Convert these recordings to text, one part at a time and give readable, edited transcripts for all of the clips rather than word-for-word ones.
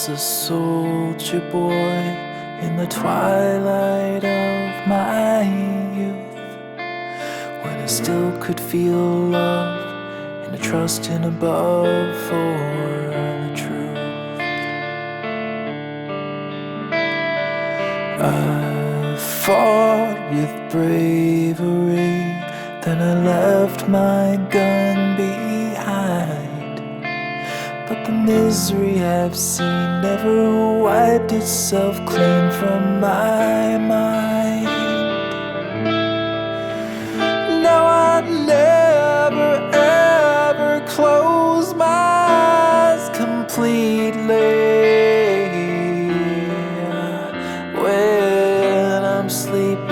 was a soldier boy in the twilight of my youth, when I still could feel love and a trust in above for the truth. I fought with bravery, then I left my gun behind. But the misery I've seen never wiped itself clean from my mind. Now I never ever close my eyes completely when I'm sleeping.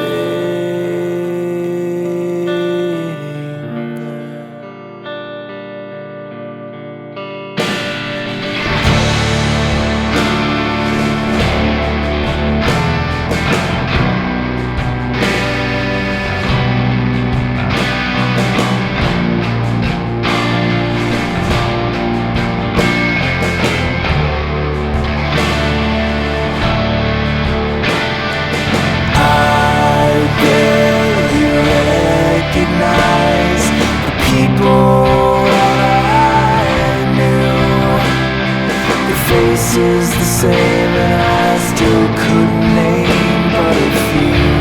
Faces the same, and I still couldn't name but a few.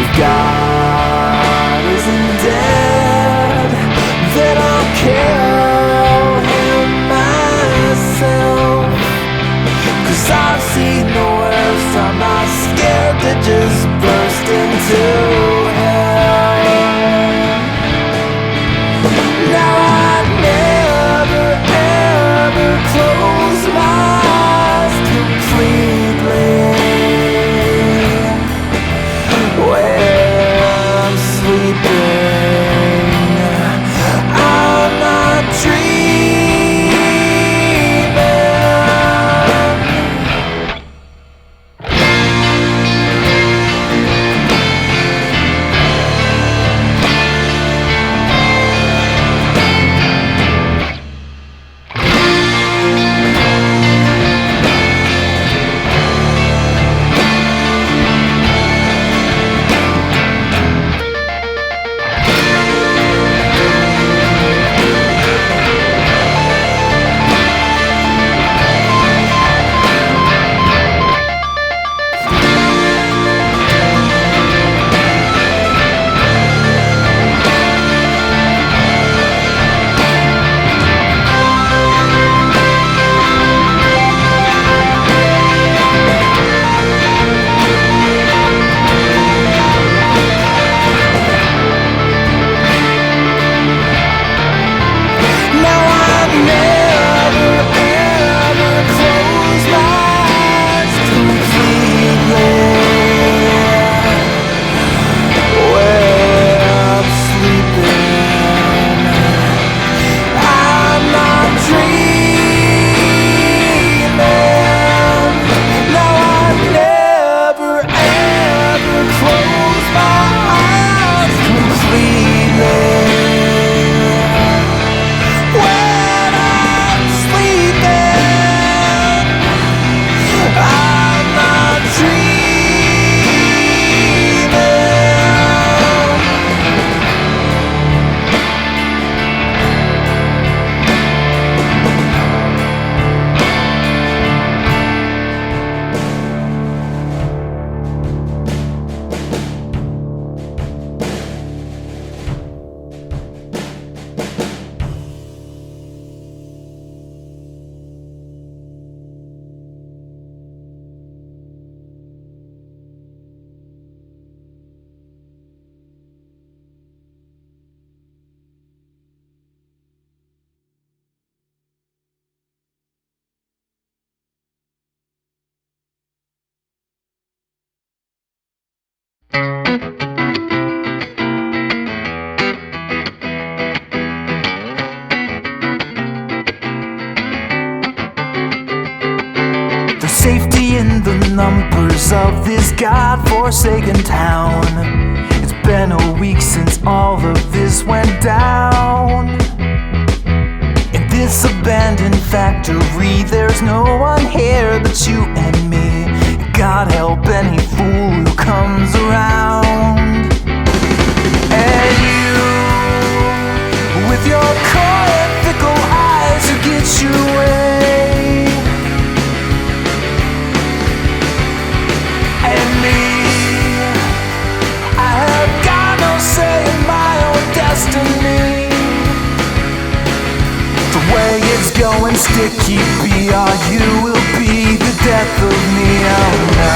If God isn't dead, then I'll kill him myself. 'Cause I've seen the worst, I'm not scared to just burst into hell. Now I never ever close my eyes completely when I'm sleeping. I'm not safety in the numbers of this God-forsaken town. It's been a week since all of this went down. this abandoned factory. There's no one here but you and me. God help any fool who comes around. And you, with your coy and fickle eyes, who gets your way. And me, I have got no say in my own destiny. The way it's going, sticky BRU will be the death of me. Oh no.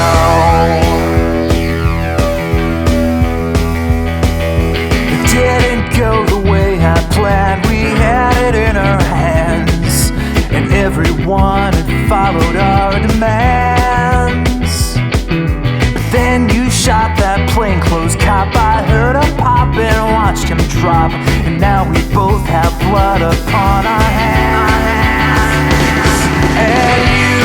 It didn't go the way I planned. We had it in our hands, and everyone had followed our demands. But then you shot that plainclothes cop. I heard him pop and watched him drop, and now we both have blood upon our hands. And you,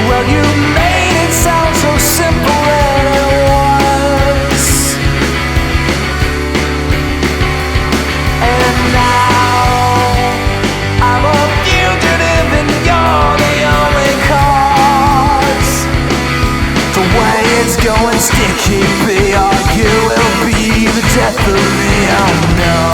well, you made it sound so simple that it was. And now I'm a fugitive and you're the only cause. The way it's going, sticky BRU will be the death of me. Oh no.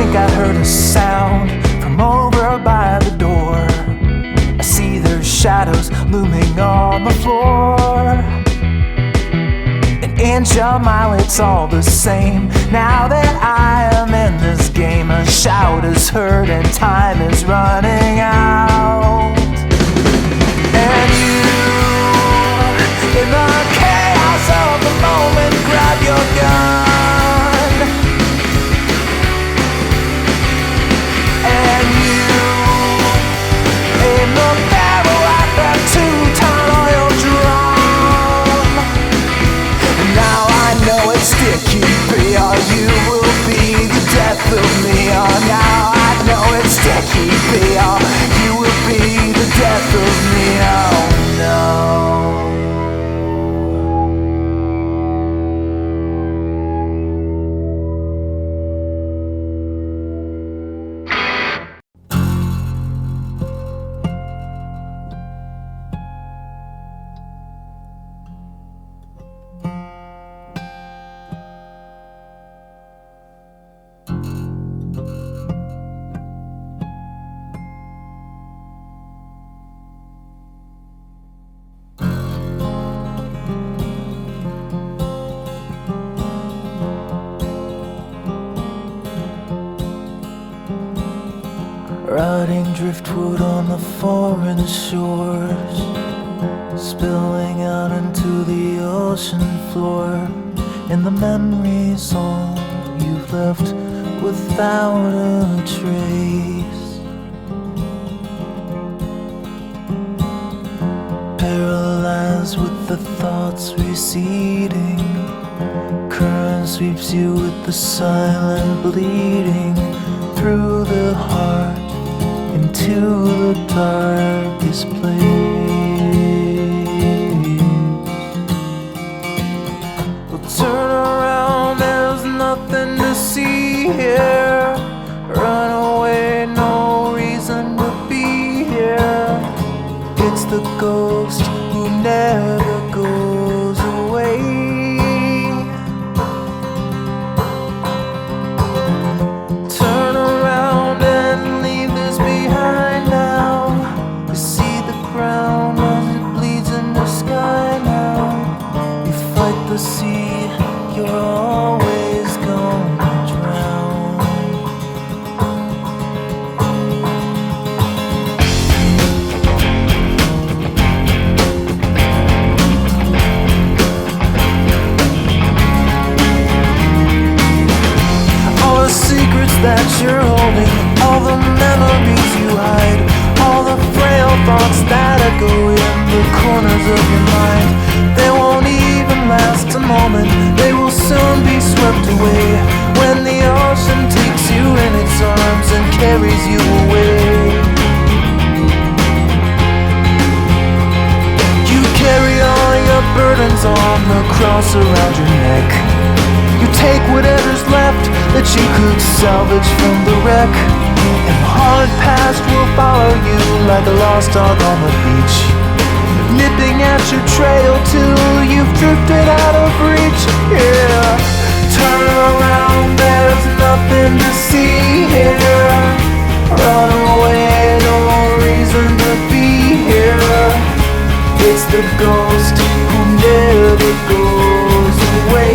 I heard a sound from over by the door. I see their shadows looming on the floor. An inch, a mile, it's all the same. Now that I am in this game, a shout is heard and time is running out. And you, in the chaos of the moment, grab your gun. Sticky BRU will be the death of me. Oh, now I know it's sticky BRU will be the death of me. Oh no. Rotting driftwood on the foreign shores, spilling out into the ocean floor. And the memories all you've left without a trace. Paralyzed with the thoughts receding, current sweeps you with the silent bleeding through the heart into the darkest place. Well, turn around, there's nothing to see here. Run away, no reason to be here. It's the ghost who never goes away. The sea, you're always gonna drown. echo in the corners of your mind. They won't even last a moment, they will soon be swept away when the ocean takes you in its arms and carries you away. You carry all your burdens on the cross around your neck. You take whatever's left that you could salvage from the wreck, and the hard past will follow you like a lost dog on the beach, nipping at your trail till you've drifted out of reach. Yeah, turn around, there's nothing to see here. Run away, no reason to be here. It's the ghost who never goes away.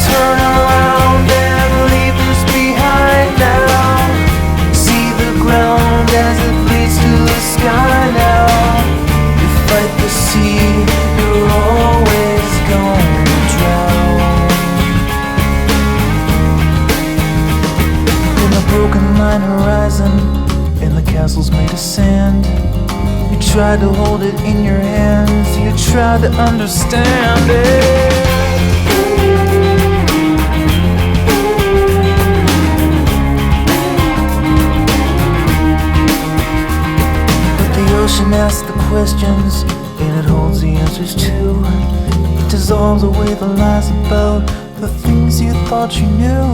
Turn around and leave this behind now. See the ground as it leads to the sky now. You fight the sea, you're always gonna drown. In a broken line horizon, in the castles made of sand, you tried to hold it in your hands, you tried to understand it. Ocean asks the questions, and it holds the answers too. It dissolves away the lies about the things you thought you knew.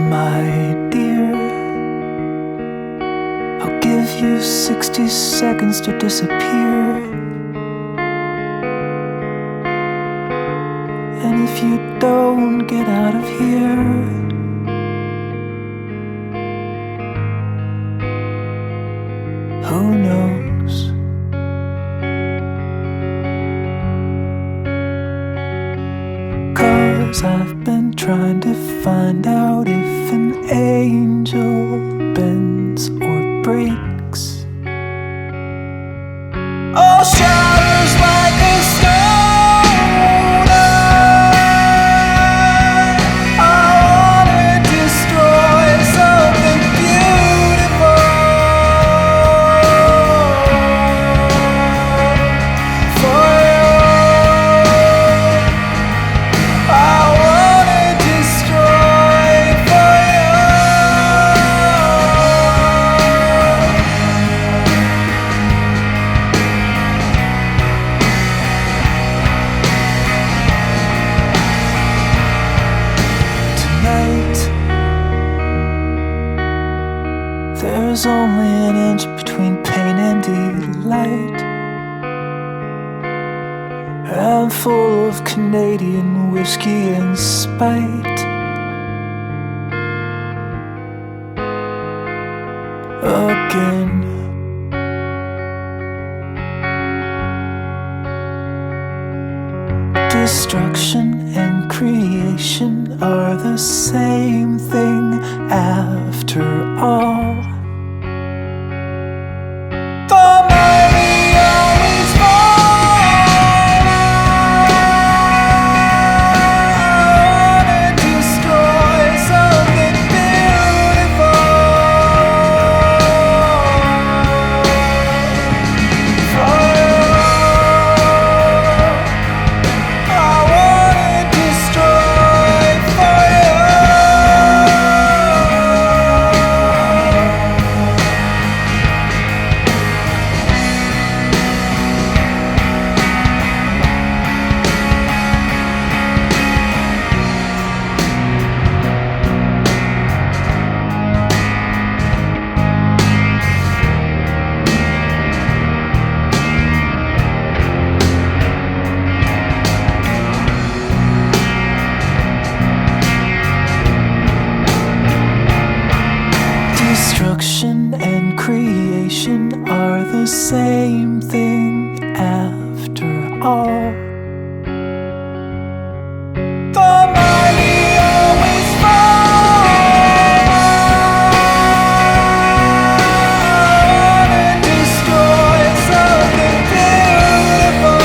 My dear, I'll give you 60 seconds to disappear. And if you don't get out of here, who knows? I've been trying to find out if an angel bends or breaks. All shatters like a stone. I wanna destroy something beautiful for you. There's only an inch between pain and delight. I'm full of Canadian whiskey and spite. Again, destruction and creation are the same thing after all. same thing after all. The mighty always fall. And destroy something beautiful.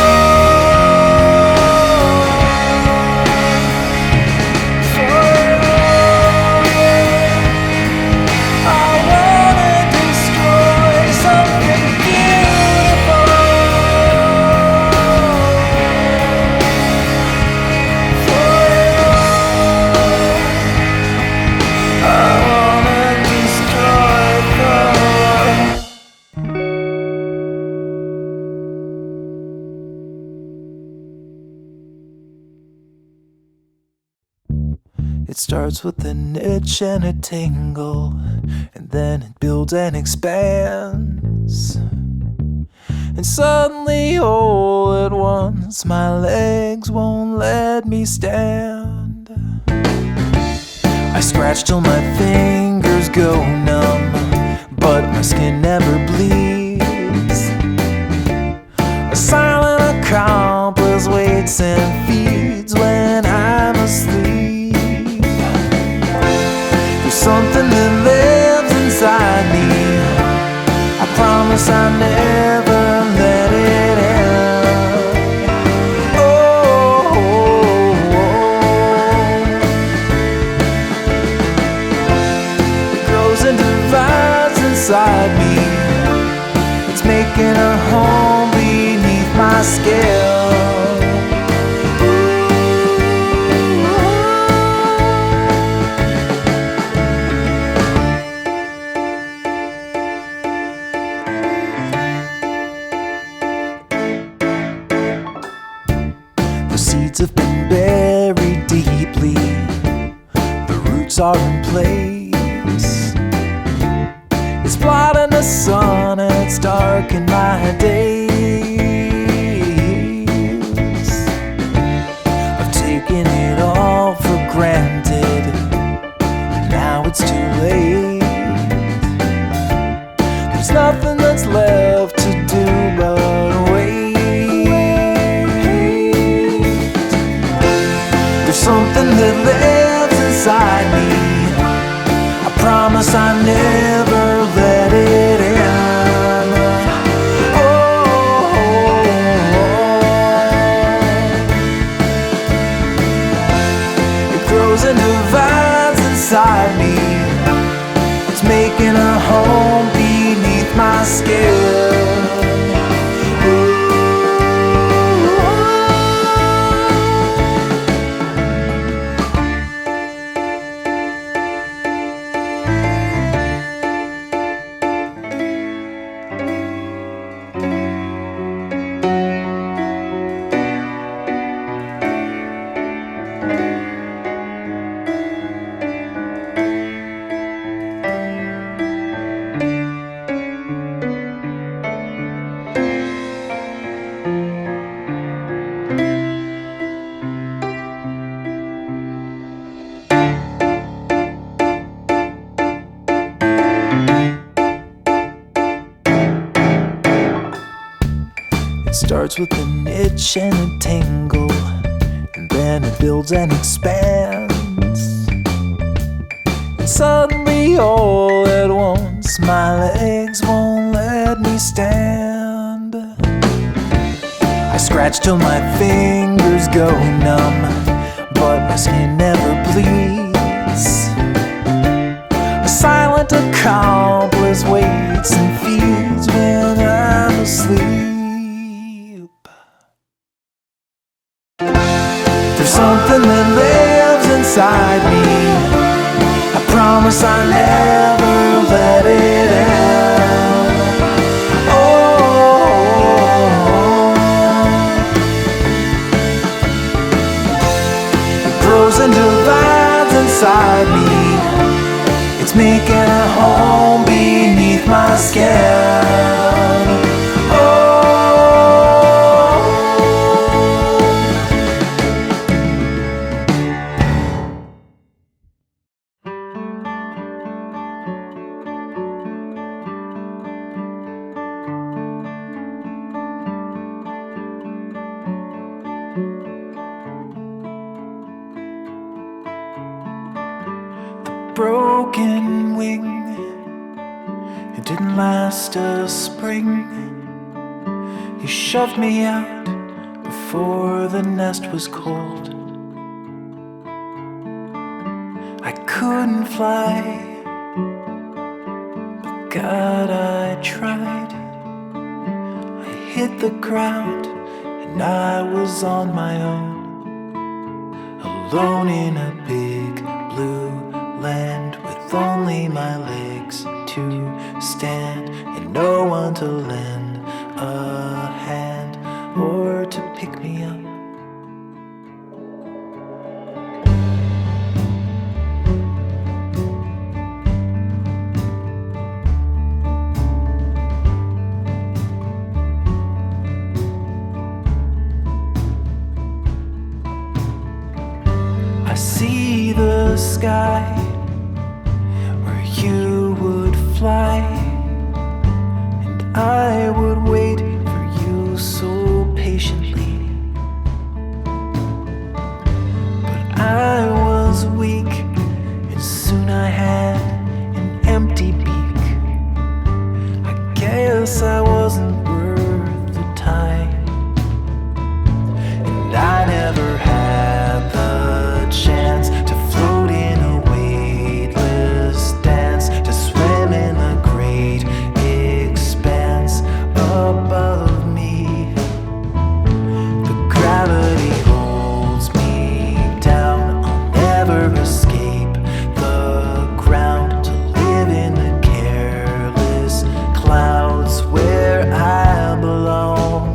It starts with an itch and a tingle, and then it builds and expands. And suddenly, all at once, my legs won't let me stand. I scratch till my fingers go numb, but my skin never bleeds. A silent accomplice waits and feeds when I'm asleep. Something that lives inside me, I promise I'll never let it end. Oh, it grows and divides inside me. It's making a home beneath my skin. Seeds have been buried deeply, the roots are in place. It's blotting the sun and it's darkened my days. I've taken it all for granted, now it's too late. There's nothing that's left to do but wait. Something that lives inside me, I promise I never let it end. Oh, it grows and divides inside me. It's making a home beneath my skin. It starts with an itch and a tingle, and then it builds and expands. And suddenly, all at once, my legs won't let me stand. I scratch till my fingers go numb, but my skin never bleeds. A silent accomplice waits and feeds when I'm asleep. There's something that lives inside me, I promise I never let it end. Oh, it grows and divides inside me. It's making a home beneath my skin. broken wing. It didn't last a spring. You shoved me out before the nest was cold. I couldn't fly, but God, I tried. I hit the ground and I was on my own, alone in a big blue land with only my legs to stand and no one to lend a hand or to pick me up. I see the sky where you would fly, and I would wait for you so patiently. But I was weak, and soon I had an empty beak. I guess I wasn't worth the time, and I never had the chance to float in a weightless dance, to swim in the great expanse above me. The gravity holds me down. I'll never escape the ground, to live in the careless clouds where I belong.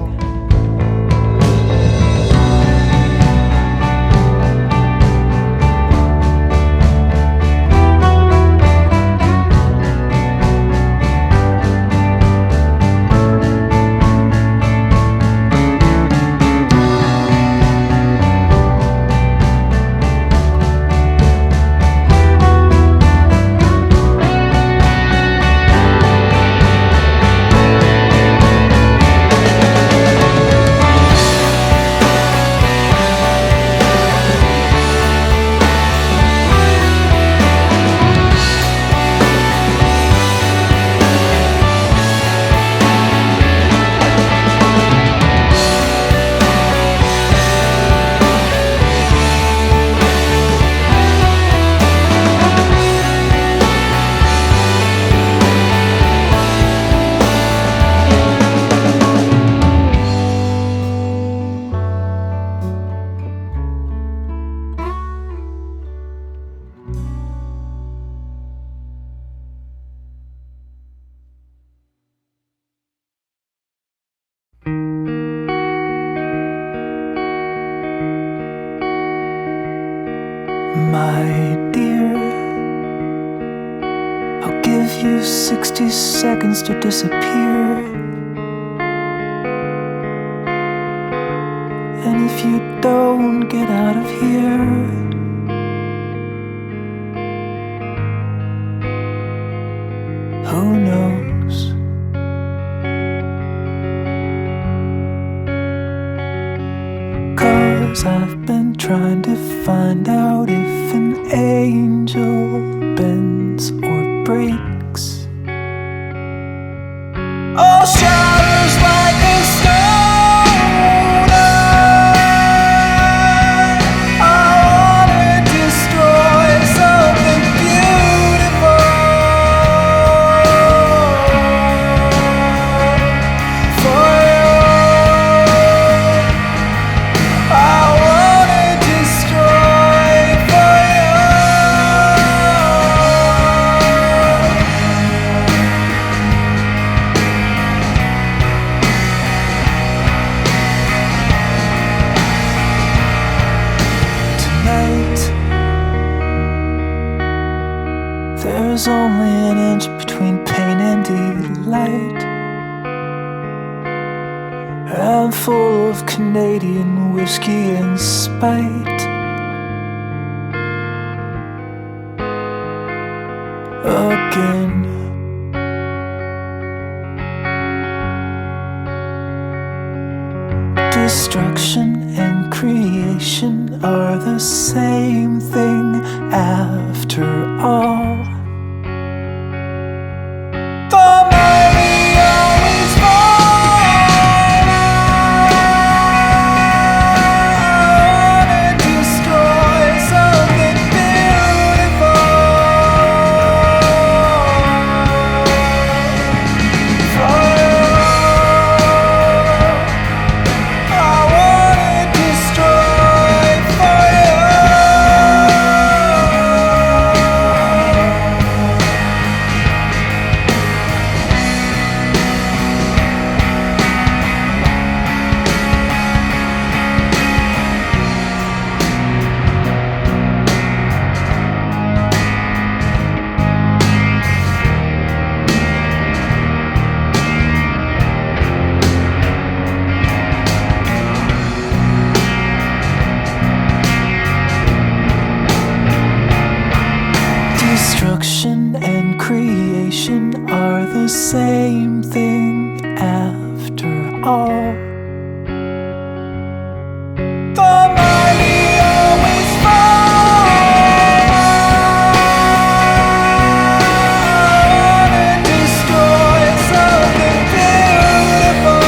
My dear, I'll give you 60 seconds to disappear. And if you don't get out of here, who knows? Cause I've been trying to find out if an angel bends or breaks. All shatters like a stone. I wanna destroy something beautiful for you. I wanna destroy for Tonight, there's only an inch between pain and delight. I'm full of Canadian whiskey and spite. Again, do Destruction and creation are the same thing after all. The mighty always fall. I wanna destroy something beautiful. Destruction and creation are the same thing after all. The mighty always fall. I wanna destroy something beautiful.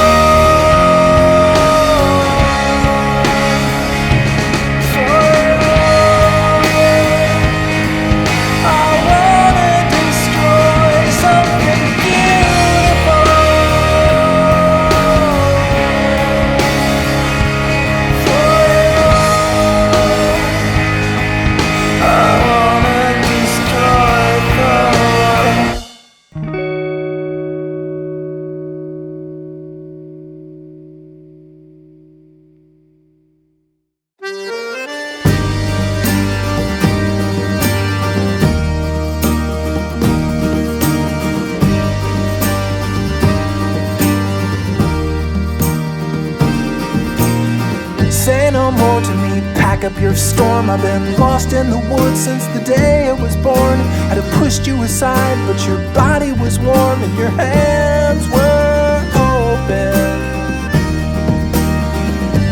Say no more to me, pack up your storm. I've been lost in the woods since the day I was born. I'd have pushed you aside, but your body was warm and your hands were open.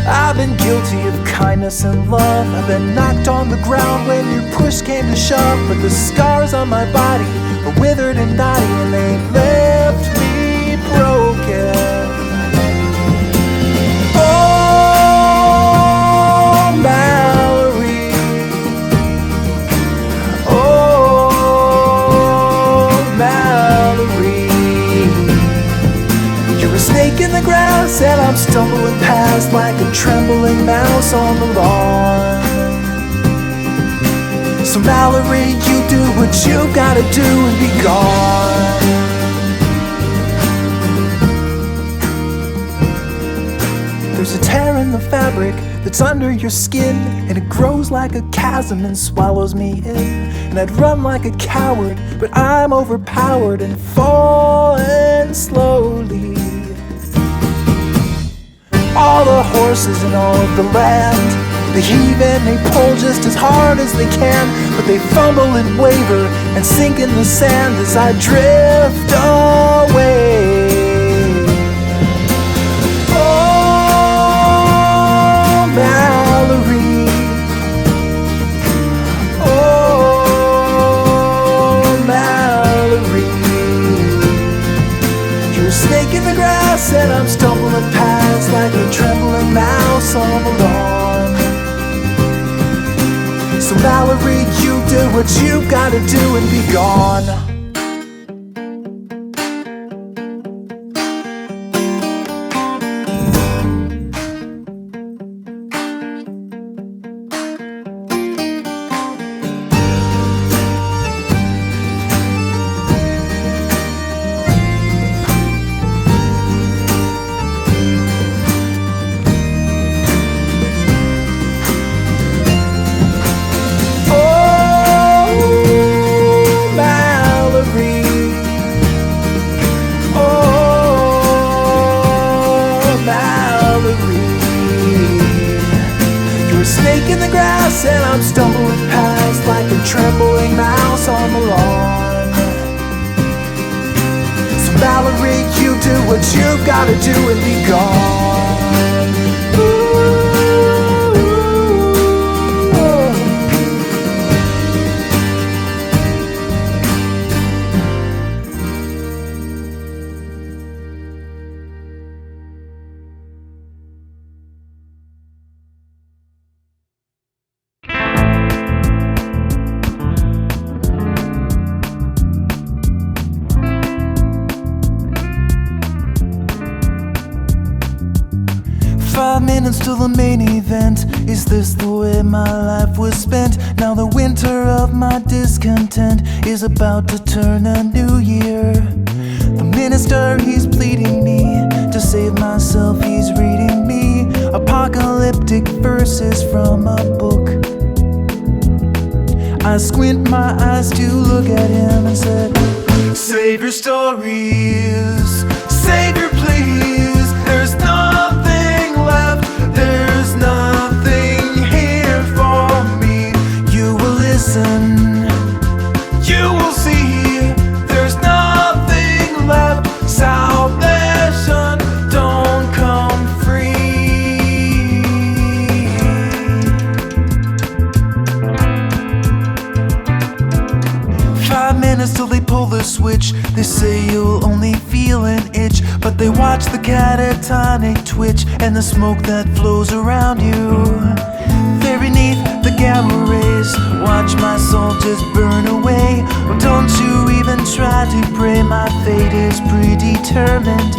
I've been guilty of kindness and love. I've been knocked on the ground when your push came to shove. But the scars on my body are withered and knotty, and they left me broken. In the grass, and I'm stumbling past like a trembling mouse on the lawn. So Mallory, you do what you gotta do and be gone. There's a tear in the fabric that's under your skin, and it grows like a chasm and swallows me in. And I'd run like a coward, but I'm overpowered and falling slowly. All the horses in all of the land, they heave and they pull just as hard as they can, but they fumble and waver and sink in the sand as I drift away. Oh, Mallory, oh, Mallory, you're a snake in the grass and I'm stumbling past like a trembling mouse on the lawn. So Mallory, you do what you gotta do and be gone. In the grass, and I'm stumbling past like a trembling mouse on the lawn. So Mallory, you do what you gotta do and be gone. 5 minutes till the main event. Is this the way my life was spent? Now the winter of my discontent is about to turn a new year. The minister, he's pleading me to save myself, he's reading me apocalyptic verses from a book. I squint my eyes to look at him and said, save your stories, Savior please. There's nothing left, there's nothing here for me. You will listen, you will see, there's nothing left. Salvation don't come free. 5 minutes till they pull the switch. They say you'll only feel an itch, but they watch the catatonic twitch and the smoke that flows around you. There beneath the gamma rays, watch my soul just burn away. Oh, don't you even try to pray, my fate is predetermined.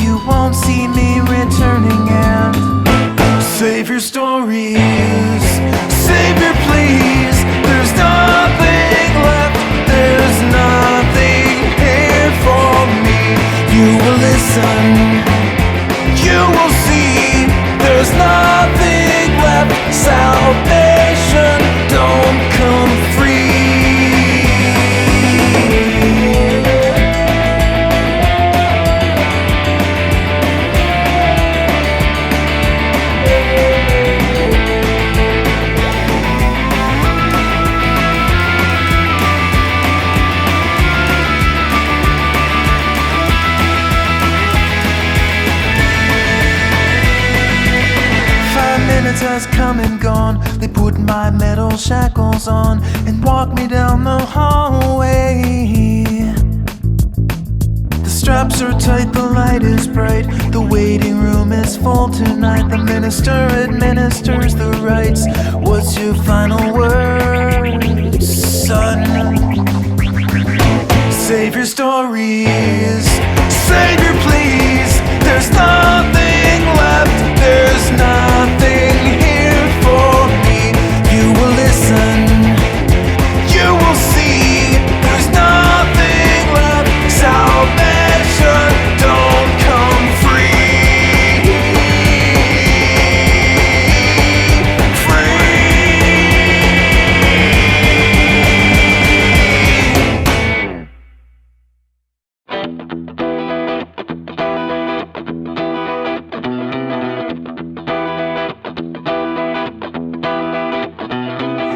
You won't see me returning. And save your stories, Savior please. There's nothing left, there's nothing here for me. You will listen, you will see, there's nothing left. Salvation don't come free. 5 minutes has come and gone. They put my metal shackles on and walk me down the hallway. The straps are tight, the light is bright, the waiting room is full tonight. The minister administers the rites. What's your final word, son? Save your stories, Savior please. There's nothing left, there's nothing here for me. You will listen, you will see, there's nothing left. Salvation don't come free.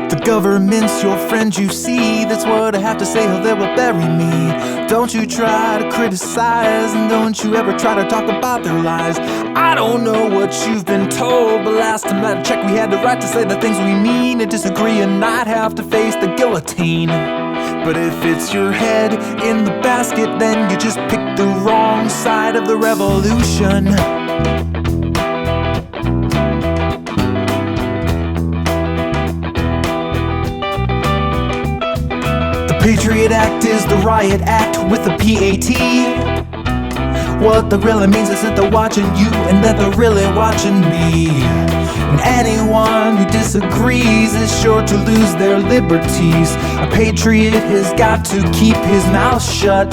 The government's your friend, you see. That's what I have to say, or they will bury me. Don't you try to criticize, and don't you ever try to talk about their lies. I don't know what you've been told, but last time I checked, we had the right to say the things we mean and disagree and not have to face the guillotine. But if it's your head in the basket, then you just picked the wrong side of the revolution. Patriot Act is the riot act with a PAT. What that really means is that they're watching you and that they're really watching me. And anyone who disagrees is sure to lose their liberties. A patriot has got to keep his mouth shut.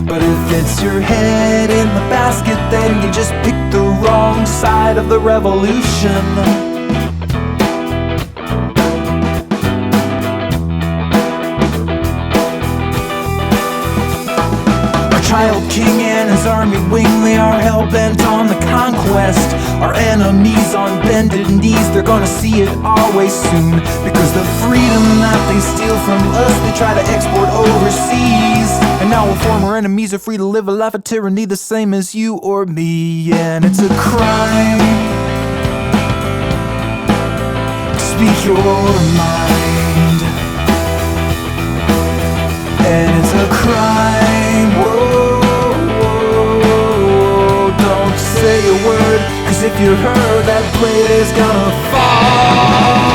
But if it's your head in the basket, then you just picked the wrong side of the revolution. Child king and his army wing, they are hell-bent on the conquest. Our enemies on bended knees, they're gonna see it our way soon. Because the freedom that they steal from us, they try to export overseas. And now our former enemies are free to live a life of tyranny, the same as you or me. And it's a crime to speak your mind. And it's a crime, whoa, whoa, don't say a word, 'cause if you heard, that blade is gonna fall.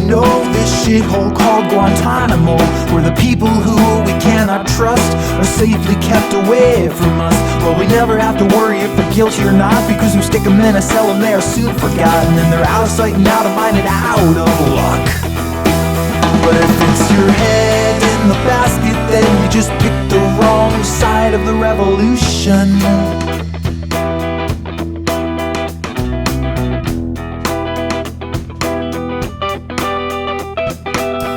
know this shithole called Guantanamo, where the people who we cannot trust are safely kept away from us. Well, we never have to worry if they're guilty or not, because we stick them in a cell and they are soon forgotten, and they're out of sight and out of mind and out of luck. But if it's your head in the basket, then you just picked the wrong side of the revolution.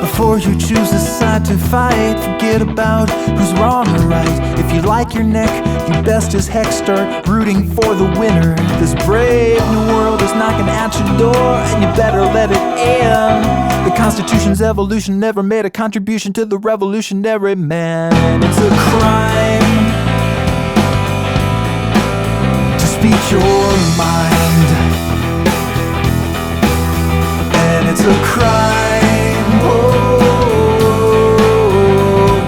Before you choose a side to fight, forget about who's wrong or right. If you like your neck, you best as heck start rooting for the winner. This brave new world is knocking at your door, and you better let it in. The Constitution's evolution never made a contribution to the revolutionary man. And it's a crime to speak your mind, and it's a crime,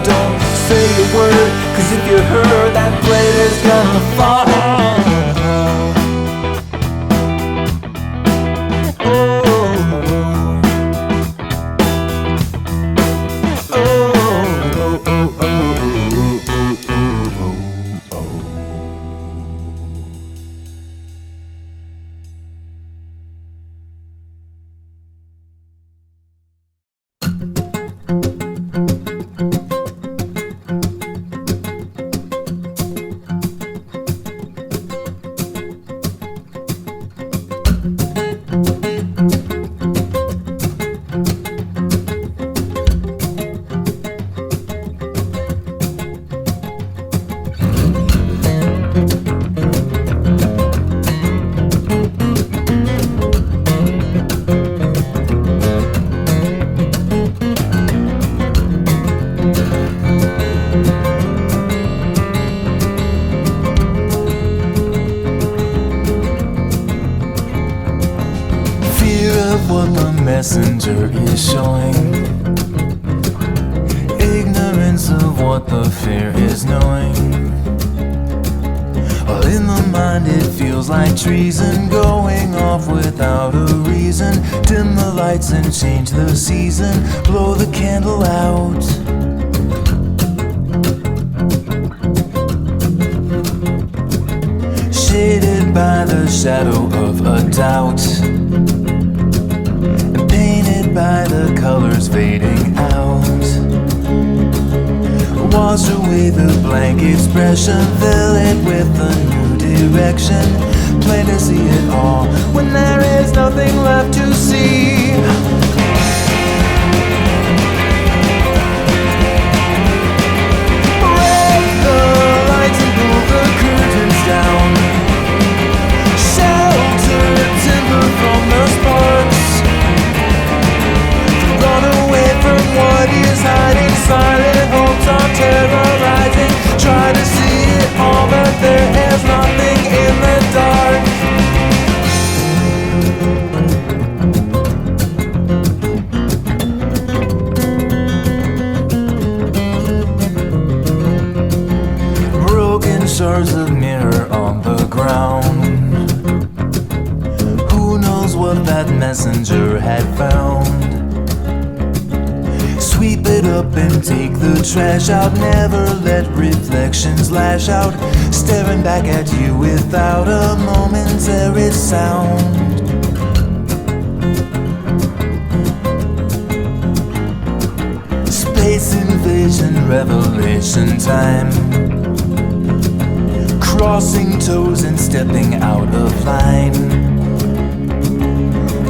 don't say a word, 'cause if you heard, that blade is gonna fall. What the messenger is showing, ignorance of what the fear is knowing. All in the mind it feels like treason, going off without a reason. Dim the lights and change the season, blow the candle out. Shaded by the shadow of a doubt, by the colors fading out. Wash away the blank expression, fill it with a new direction. Plain to see it all when there is nothing left to see. Break the lights and pull the curtains down. Shelter timber from the sparks. Run away from what is hiding, silent hopes are terrorizing. Try to see it all, but there is nothing in the dark. Broken shards of mirror on the ground. Who knows what that messenger had found? Sweep it up and take the trash out. Never let reflections lash out, staring back at you without a momentary sound. Space invasion, revelation time. Crossing toes and stepping out of line.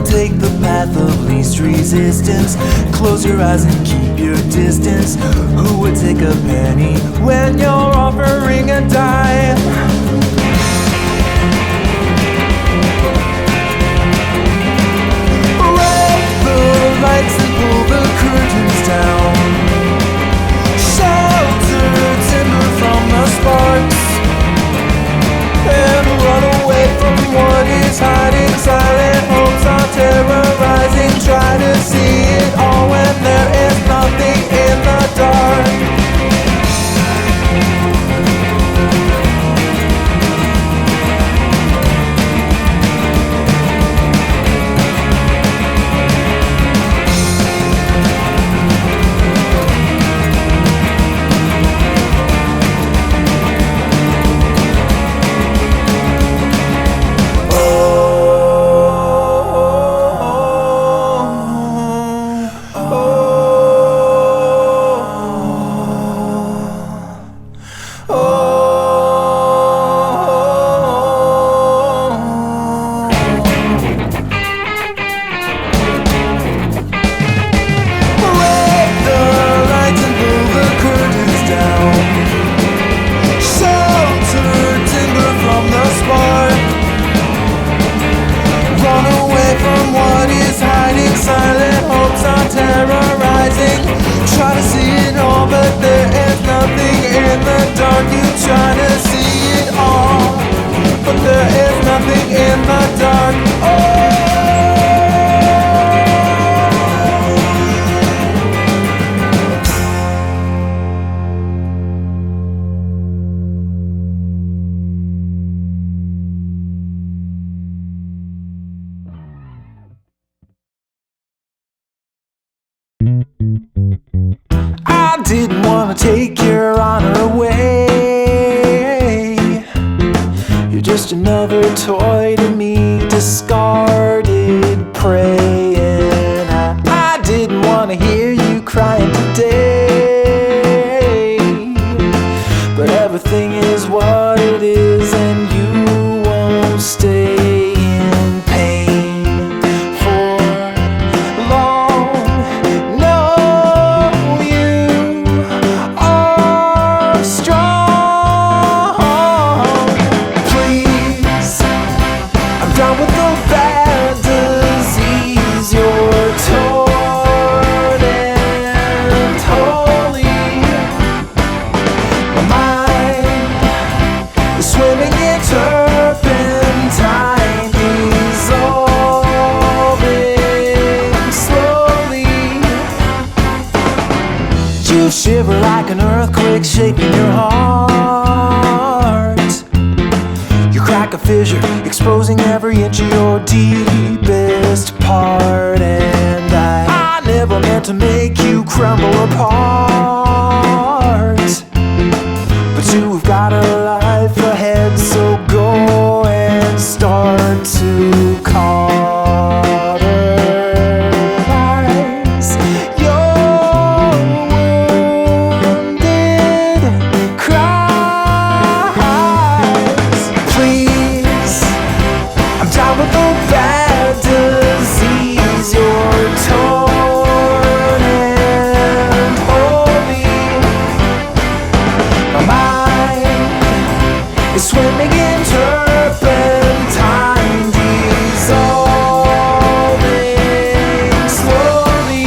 Take the path of least resistance. Close your eyes and keep your distance. Who would take a penny when you're offering a dime? Break the lights and pull the curtains down. Shelter timber from the sparks, and run away from what is hiding. Silent hopes are terrorizing. Try to see it all when there is nothing in the dark. didn't want to take your honor away. You're just another toy to me, discarded prey. And I didn't want to hear you crying today. But everything is what it is, and you won't stay in pain for long. No, you are strong. Please, I'm done with the bad disease. You're torn and holy. My mind is swimming in turpentine, dissolving slowly. You shiver like an earthquake shaking your heart. You crack a fissure, exposing every inch of your deepest part. And I never meant to make you crumble apart. But you've got a life ahead, so go and start to cauterize your wounded cries. Please, I'm down with the bad disease. You're torn and holy. My mind is swimming in turpentine, dissolving slowly.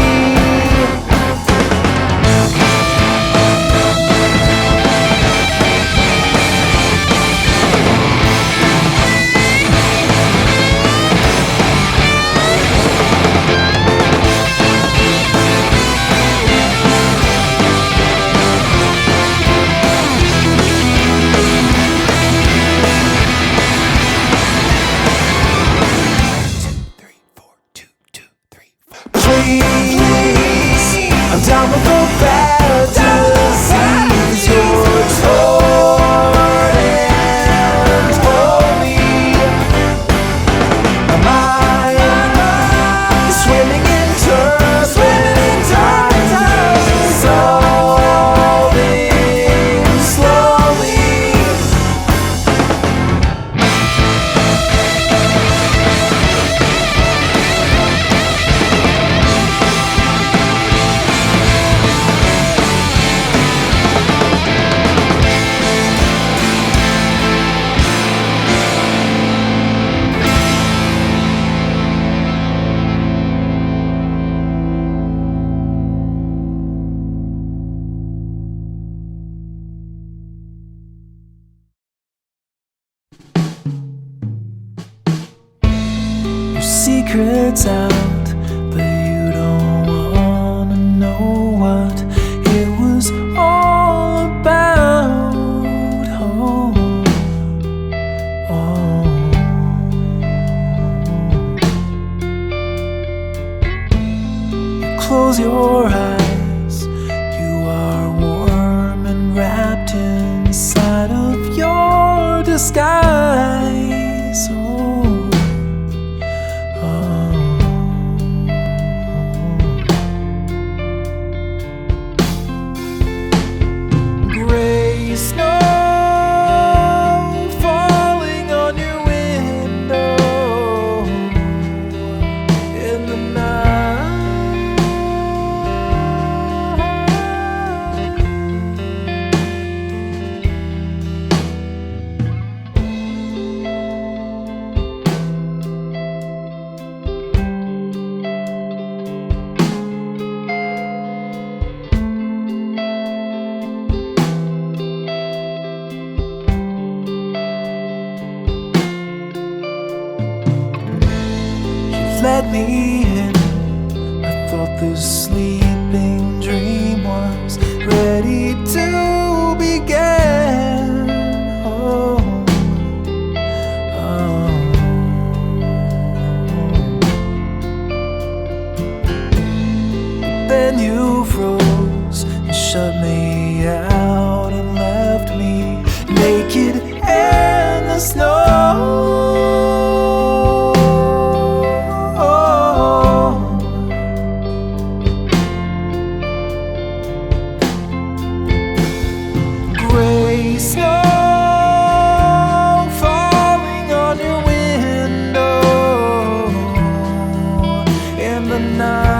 Please, I'm down with the bad disease. You're torn and holy. My mind is swimming in turpentine, dissolving slowly. Your secret's out, but you don't wanna know what it was all about. Oh, oh. You close your eyes, you are warm and wrapped inside of your disguise. Oh. Gray snow falling on your window in the night. Let me in. I thought this sleeping dream was ready to begin. Oh, oh. Then you froze and shut shut me out and left me naked in the snow. Gray snow falling on your window in the night.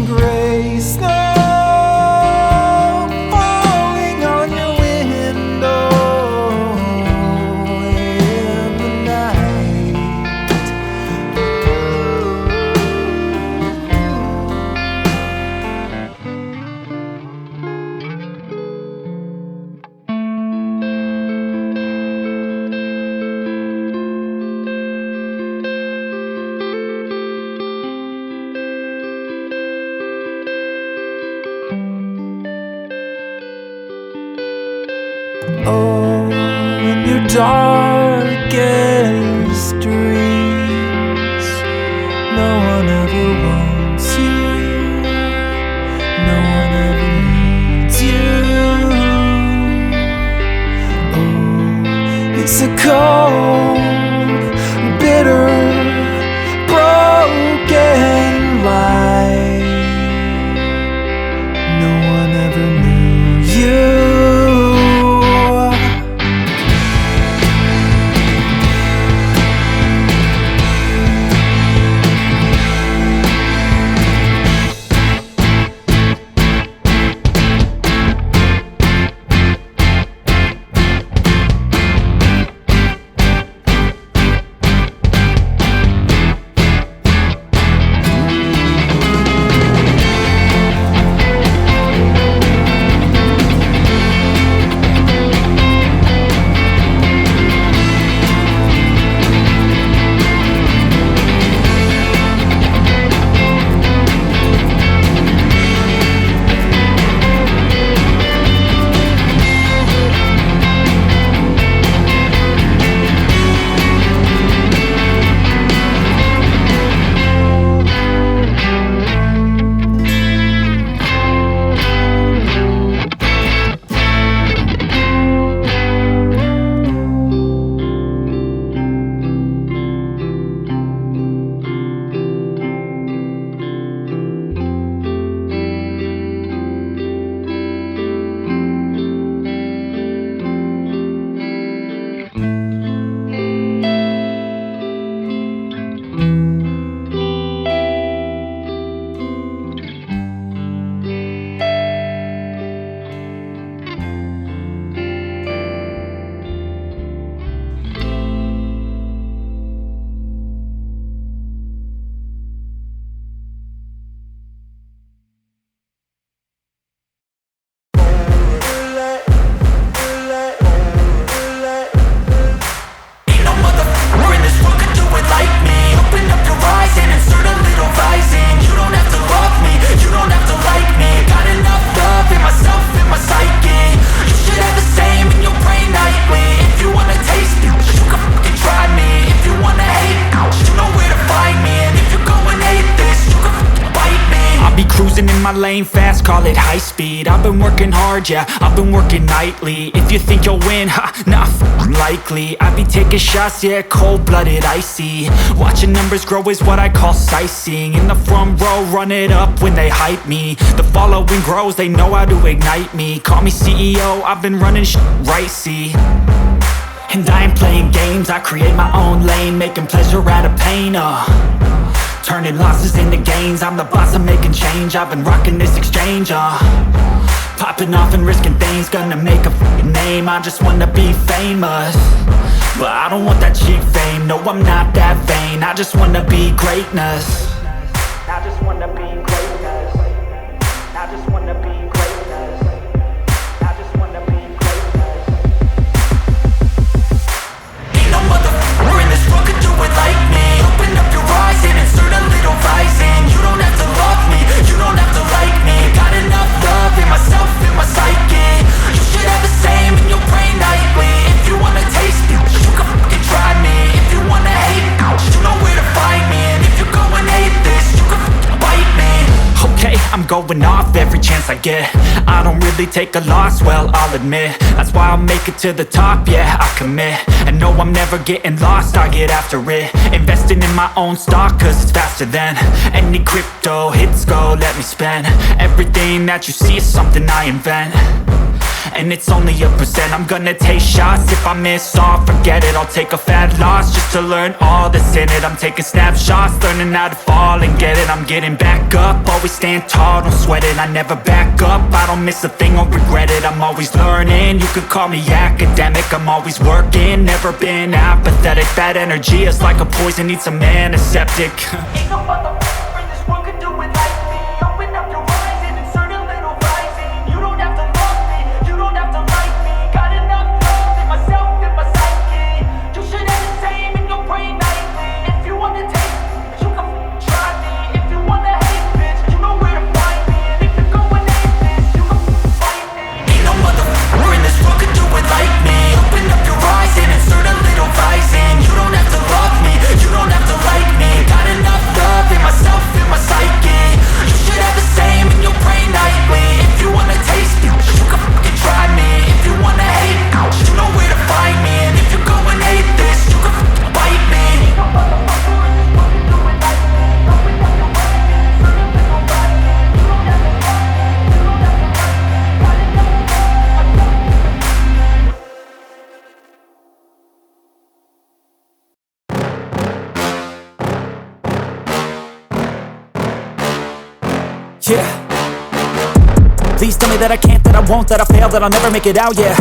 Gray snow falling on your window in the night. Oh, in your darkest dreams, no one ever wants you, no one ever needs you. Oh, it's a cold, bitter, broken lie. No one ever knew you. in my lane fast, call it high speed. I've been working hard, yeah, I've been working nightly. If you think you'll win, ha, nah, likely. I be taking shots, yeah, cold-blooded, icy. Watching numbers grow is what I call sightseeing. In the front row, run it up when they hype me. The following grows, they know how to ignite me. Call me CEO, I've been running shit right, see. And I ain't playing games, I create my own lane, making pleasure out of pain, turning losses into gains, I'm the boss, I'm making change. I've been rocking this exchange, popping off and risking things, gonna make a f***ing name. I just wanna be famous, but I don't want that cheap fame. No, I'm not that vain, I just wanna be greatness. I just wanna be greatness. I just wanna be greatness. I just wanna be greatness. Ain't no motherfucker in this world could do it like me. Open up your eyes and insert a little rising. You don't have to love me, you don't have to like me. Got enough love in myself, in my psyche. You should have the same in your brain nightly. If you wanna taste me, you can fucking try me. If you wanna hate going off every chance I get. I don't really take a loss, well, I'll admit. That's why I'll make it to the top, yeah, I commit. And no, I'm never getting lost, I get after it. Investing in my own stock, cause it's faster than any crypto hits go, let me spend. Everything that you see is something I invent, and it's only a percent. I'm gonna take shots, if I miss all, forget it. I'll take a fat loss just to learn all that's in it. I'm taking snapshots, learning how to fall and get it. I'm getting back up, always stand tall, don't sweat it. I never back up, I don't miss a thing or regret it. I'm always learning, you could call me academic. I'm always working, never been apathetic. Bad energy is like a poison, needs some antiseptic. Ain't no motherfucker in this world can do it like me. Open up your eyes and insert a little rising. You don't have to love me, you don't have to like me. Got enough love in myself, in my psyche. You should have the same in your brain nightly. If you wanna taste me, you can try me. If you wanna hate, bitch, you know where to find me. And if you're going aimless, you can fight me. Ain't no motherfucker in this world can do it like me. Open up your eyes and insert a little rising. You don't have to love me, you don't have to like me. Got enough love in myself, in my psyche. You should have the same in your brain nightly. If you wanna taste me, you can fucking try me. If you wanna hate, you know where to find me. And if you're going hate this, you can fucking bite me. Yeah. Please tell me that I can't, that I won't, that I fail, that I'll never make it out, yeah.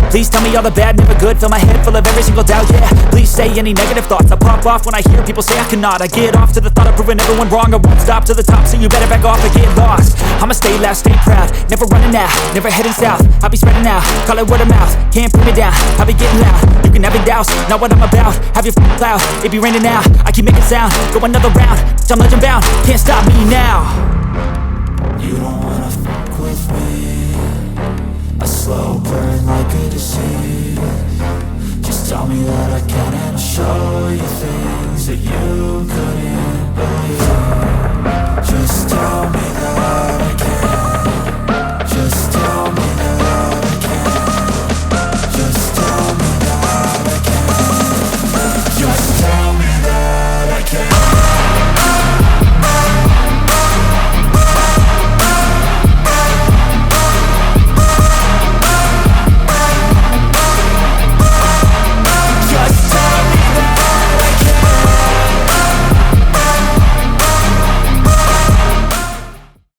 Please tell me all the bad, never good, fill my head full of every single doubt, yeah. Please say any negative thoughts, I pop off when I hear people say I cannot. I get off to the thought of proving everyone wrong, I won't stop to the top, so you better back off or get lost. I'ma stay loud, stay proud, never running out, never heading south. I'll be spreading out, call it word of mouth, can't put me down, I'll be getting loud. You can have it douse, not what I'm about, have your f***ing cloud, it be raining now, I keep making sound, go another round, I'm legend bound, can't stop me now. You don't wanna fuck with me. A slow burn like a